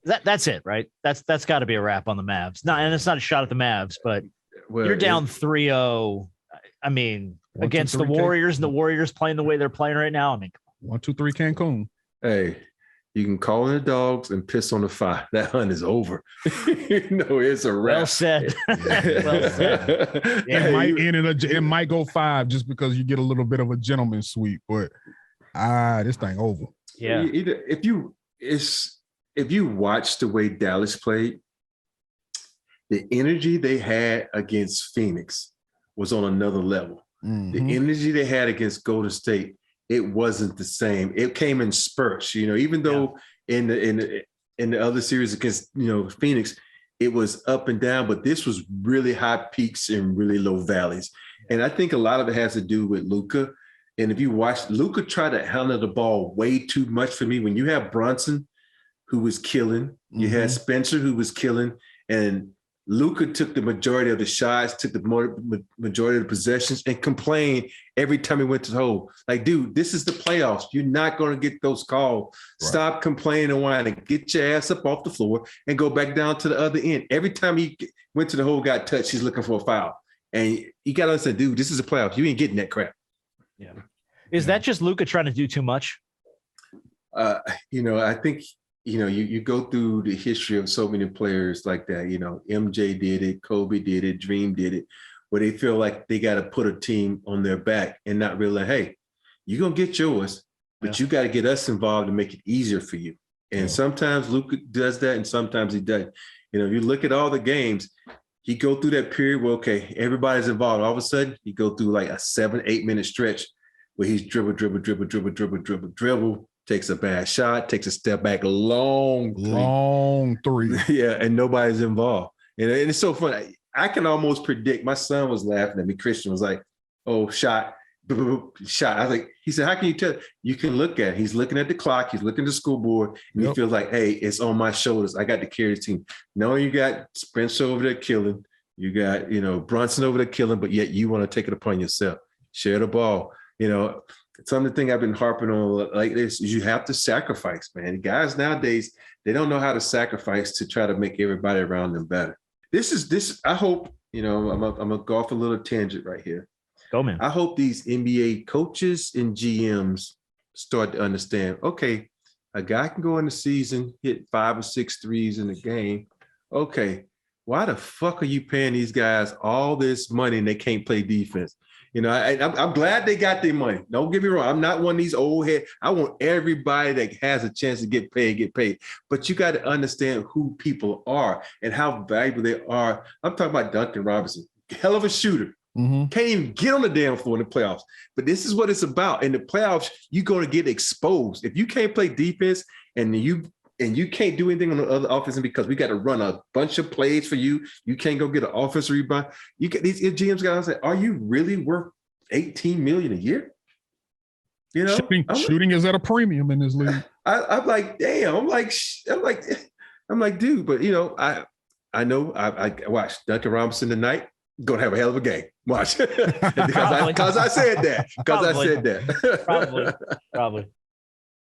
that's it, right? That's got to be a wrap on the Mavs. And it's not a shot at the Mavs, but you're down 3-0. I mean, against the Warriors, and the Warriors playing the way they're playing right now. I mean, 1, 2, 3 Cancun. Hey, you can call in the dogs and piss on the fire. That hunt is over. It's a wrap. Well said. Well said. It might go 5 just because you get a little bit of a gentleman's sweep, but this thing over. Yeah. If you watch the way Dallas played, the energy they had against Phoenix was on another level. Mm-hmm. The energy they had against Golden State, it wasn't the same. It came in spurts, even though in the other series against, Phoenix, it was up and down, but this was really high peaks and really low valleys. And I think a lot of it has to do with Luka. And if you watch, Luka try to handle the ball way too much for me. When you have Brunson, who was killing, you had Spencer, who was killing, and Luka took the majority of the shots, took the majority of the possessions, and complained every time he went to the hole. Like, dude, this is the playoffs. You're not going to get those calls. Right. Stop complaining and whining. Get your ass up off the floor and go back down to the other end. Every time he went to the hole, got touched, he's looking for a foul. And you got to understand, dude, this is the playoffs. You ain't getting that crap. Yeah. Is that just Luka trying to do too much? I think – you go through the history of so many players like that. MJ did it, Kobe did it, Dream did it, where they feel like they got to put a team on their back and not realize, hey, you're going to get yours, but you got to get us involved to make it easier for you. And sometimes Luka does that and sometimes he doesn't. If you look at all the games, he go through that period where, okay, everybody's involved. All of a sudden, he go through like a 7-8 minute stretch where he's dribble, takes a bad shot, takes a step back, long three. Yeah, and nobody's involved. And it's so funny. I can almost predict. My son was laughing at me. Christian was like, oh, shot. Shot. I was like, he said, how can you tell? You can look at it. He's looking at the clock. He's looking at the scoreboard. And he feels like, hey, it's on my shoulders. I got to carry the team. No, you got Spencer over there killing. You got, Brunson over there killing, but yet you want to take it upon yourself. Share the ball. Some of the thing I've been harping on like this is you have to sacrifice, man. Guys nowadays, they don't know how to sacrifice to try to make everybody around them better. This. I hope, I'm gonna go off a little tangent right here. Go, man. I hope these NBA coaches and GMs start to understand, okay, a guy can go in the season, hit 5 or 6 threes in a game. Okay, why the fuck are you paying these guys all this money and they can't play defense? I'm glad they got their money. Don't get me wrong. I'm not one of these old heads. I want everybody that has a chance to get paid. But you got to understand who people are and how valuable they are. I'm talking about Duncan Robinson. Hell of a shooter. Mm-hmm. Can't even get on the damn floor in the playoffs. But this is what it's about. In the playoffs, you're going to get exposed. If you can't play defense and you can't do anything on the other offense because we got to run a bunch of plays for you. You can't go get an offensive rebound. You get these GMs guys say, are you really worth $18 million a year? Shooting is at a premium in this league. I'm like, damn. I'm like, dude. But I know. I watched Duncan Robinson tonight. Gonna have a hell of a game. Watch, because I said that. Probably.